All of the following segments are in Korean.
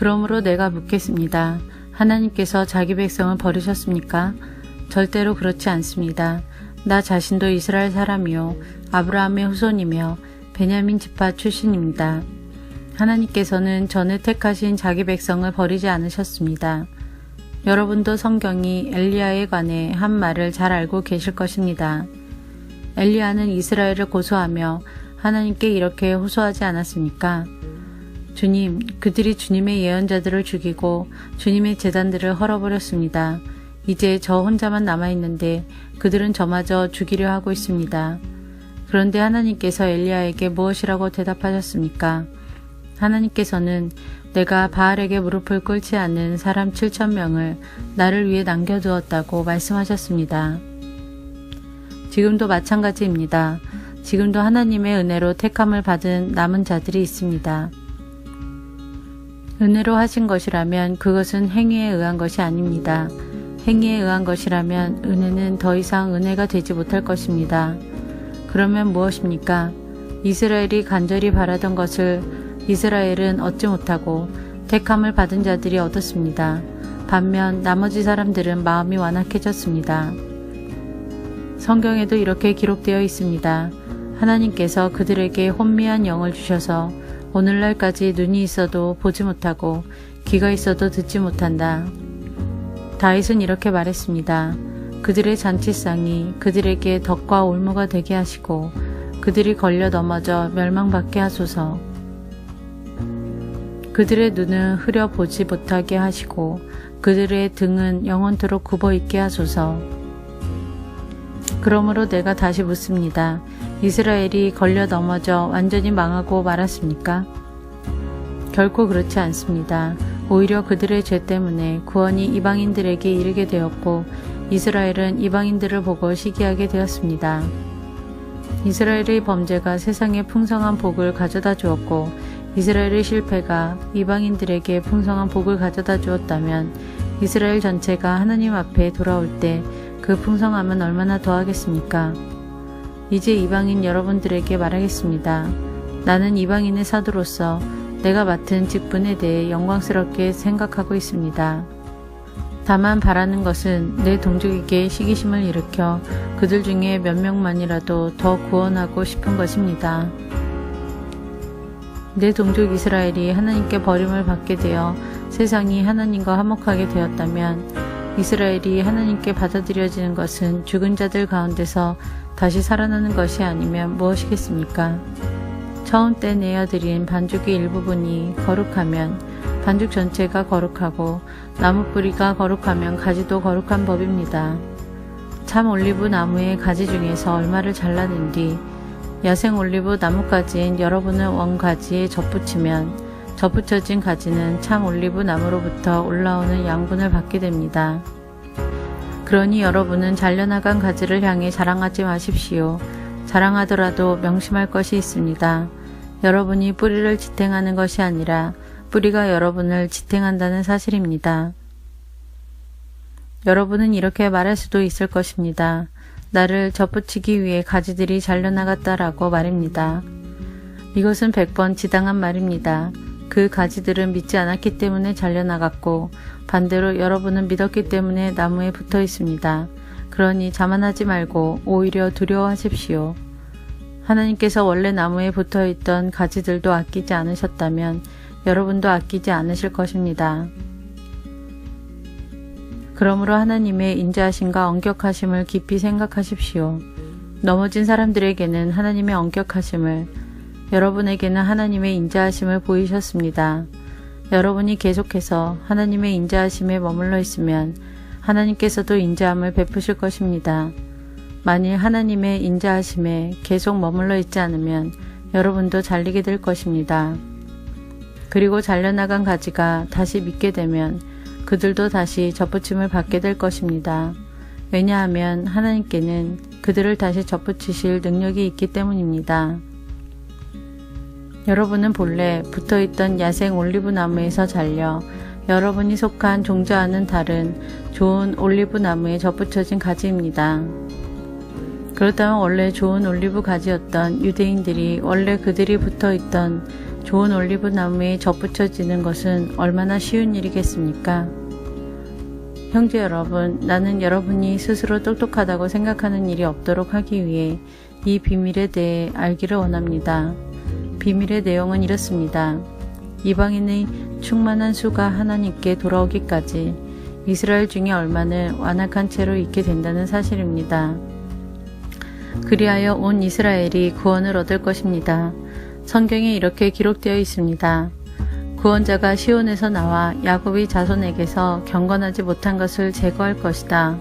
그러므로 내가 묻겠습니다. 하나님께서 자기 백성을 버리셨습니까? 절대로 그렇지 않습니다. 나 자신도 이스라엘 사람이요 아브라함의 후손이며 베냐민 지파 출신입니다. 하나님께서는 전에 택하신 자기 백성을 버리지 않으셨습니다. 여러분도 성경이 엘리야에 관해 한 말을 잘 알고 계실 것입니다. 엘리야는 이스라엘을 고소하며 하나님께 이렇게 호소하지 않았습니까? 주님, 그들이 주님의 예언자들을 죽이고 주님의 제단들을 헐어버렸습니다. 이제 저 혼자만 남아있는데 그들은 저마저 죽이려 하고 있습니다. 그런데 하나님께서 엘리야에게 무엇이라고 대답하셨습니까? 하나님께서는 내가 바알에게 무릎을 꿇지 않는 사람 7,000명을 나를 위해 남겨두었다고 말씀하셨습니다. 지금도 마찬가지입니다. 지금도 하나님의 은혜로 택함을 받은 남은 자들이 있습니다. 은혜로 하신 것이라면 그것은 행위에 의한 것이 아닙니다. 행위에 의한 것이라면 은혜는 더 이상 은혜가 되지 못할 것입니다. 그러면 무엇입니까? 이스라엘이 간절히 바라던 것을 이스라엘은 얻지 못하고 택함을 받은 자들이 얻었습니다. 반면 나머지 사람들은 마음이 완악해졌습니다. 성경에도 이렇게 기록되어 있습니다. 하나님께서 그들에게 혼미한 영을 주셔서 오늘날까지 눈이 있어도 보지 못하고 귀가 있어도 듣지 못한다. 다윗은 이렇게 말했습니다. 그들의 잔치상이 그들에게 덕과 올무가 되게 하시고 그들이 걸려 넘어져 멸망받게 하소서. 그들의 눈은 흐려 보지 못하게 하시고 그들의 등은 영원토록 굽어 있게 하소서. 그러므로 내가 다시 묻습니다. 이스라엘이 걸려 넘어져 완전히 망하고 말았습니까? 결코 그렇지 않습니다. 오히려 그들의 죄 때문에 구원이 이방인들에게 이르게 되었고 이스라엘은 이방인들을 보고 시기하게 되었습니다. 이스라엘의 범죄가 세상에 풍성한 복을 가져다 주었고 이스라엘의 실패가 이방인들에게 풍성한 복을 가져다 주었다면 이스라엘 전체가 하나님 앞에 돌아올 때 그 풍성함은 얼마나 더하겠습니까? 이제 이방인 여러분들에게 말하겠습니다. 나는 이방인의 사도로서 내가 맡은 직분에 대해 영광스럽게 생각하고 있습니다. 다만 바라는 것은 내 동족에게 시기심을 일으켜 그들 중에 몇 명만이라도 더 구원하고 싶은 것입니다. 내 동족 이스라엘이 하나님께 버림을 받게 되어 세상이 하나님과 화목하게 되었다면 이스라엘이 하나님께 받아들여지는 것은 죽은 자들 가운데서 다시 살아나는 것이 아니면 무엇이겠습니까? 처음 때 내어드린 반죽의 일부분이 거룩하면 반죽 전체가 거룩하고 나무 뿌리가 거룩하면 가지도 거룩한 법입니다. 참 올리브 나무의 가지 중에서 얼마를 잘라낸 뒤 야생 올리브 나뭇가지인 여러분의 원가지에 접붙이면 접붙여진 가지는 참 올리브 나무로부터 올라오는 양분을 받게 됩니다. 그러니 여러분은 잘려나간 가지를 향해 자랑하지 마십시오. 자랑하더라도 명심할 것이 있습니다. 여러분이 뿌리를 지탱하는 것이 아니라 뿌리가 여러분을 지탱한다는 사실입니다. 여러분은 이렇게 말할 수도 있을 것입니다. 나를 접붙이기 위해 가지들이 잘려나갔다라고 말입니다. 이것은 100번 지당한 말입니다. 그 가지들은 믿지 않았기 때문에 잘려나갔고 반대로 여러분은 믿었기 때문에 나무에 붙어 있습니다. 그러니 자만하지 말고 오히려 두려워하십시오. 하나님께서 원래 나무에 붙어 있던 가지들도 아끼지 않으셨다면 여러분도 아끼지 않으실 것입니다. 그러므로 하나님의 인자하심과 엄격하심을 깊이 생각하십시오. 넘어진 사람들에게는 하나님의 엄격하심을, 여러분에게는 하나님의 인자하심을 보이셨습니다. 여러분이 계속해서 하나님의 인자하심에 머물러 있으면 하나님께서도 인자함을 베푸실 것입니다. 만일 하나님의 인자하심에 계속 머물러 있지 않으면 여러분도 잘리게 될 것입니다. 그리고 잘려나간 가지가 다시 믿게 되면 그들도 다시 접붙임을 받게 될 것입니다. 왜냐하면 하나님께는 그들을 다시 접붙이실 능력이 있기 때문입니다. 여러분은 본래 붙어있던 야생 올리브 나무에서 잘려 여러분이 속한 종자와는 다른 좋은 올리브 나무에 접붙여진 가지입니다. 그렇다면 원래 좋은 올리브 가지였던 유대인들이 원래 그들이 붙어있던 좋은 올리브 나무에 접붙여지는 것은 얼마나 쉬운 일이겠습니까? 형제 여러분, 나는 여러분이 스스로 똑똑하다고 생각하는 일이 없도록 하기 위해 이 비밀에 대해 알기를 원합니다. 비밀의 내용은 이렇습니다. 이방인의 충만한 수가 하나님께 돌아오기까지 이스라엘 중에 얼마는 완악한 채로 있게 된다는 사실입니다. 그리하여 온 이스라엘이 구원을 얻을 것입니다. 성경에 이렇게 기록되어 있습니다. 구원자가 시온에서 나와 야곱의 자손에게서 경건하지 못한 것을 제거할 것이다.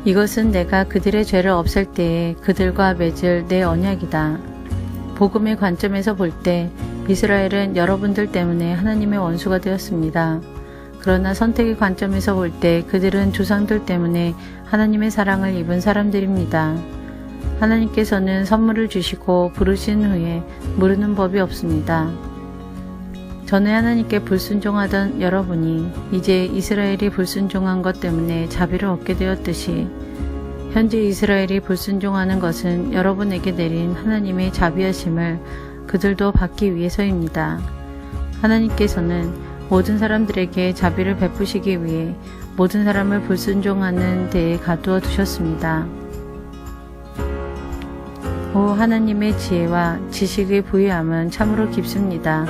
이것은 내가 그들의 죄를 없앨 때에 그들과 맺을 내 언약이다. 복음의 관점에서 볼 때 이스라엘은 여러분들 때문에 하나님의 원수가 되었습니다. 그러나 선택의 관점에서 볼 때 그들은 조상들 때문에 하나님의 사랑을 입은 사람들입니다. 하나님께서는 선물을 주시고 부르신 후에 모르는 법이 없습니다. 전에 하나님께 불순종하던 여러분이 이제 이스라엘이 불순종한 것 때문에 자비를 얻게 되었듯이 현재 이스라엘이 불순종하는 것은 여러분에게 내린 하나님의 자비하심을 그들도 받기 위해서입니다. 하나님께서는 모든 사람들에게 자비를 베푸시기 위해 모든 사람을 불순종하는 데에 가두어 두셨습니다. 오 하나님의 지혜와 지식의 부유함은 참으로 깊습니다.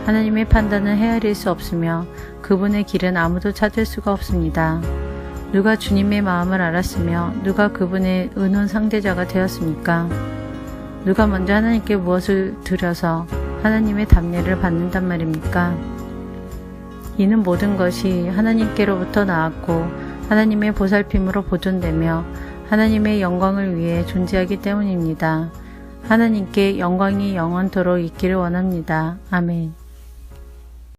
하나님의 판단은 헤아릴 수 없으며 그분의 길은 아무도 찾을 수가 없습니다. 누가 주님의 마음을 알았으며 누가 그분의 의논 상대자가 되었습니까? 누가 먼저 하나님께 무엇을 드려서 하나님의 답례를 받는단 말입니까? 이는 모든 것이 하나님께로부터 나왔고 하나님의 보살핌으로 보존되며 하나님의 영광을 위해 존재하기 때문입니다. 하나님께 영광이 영원토록 있기를 원합니다. 아멘.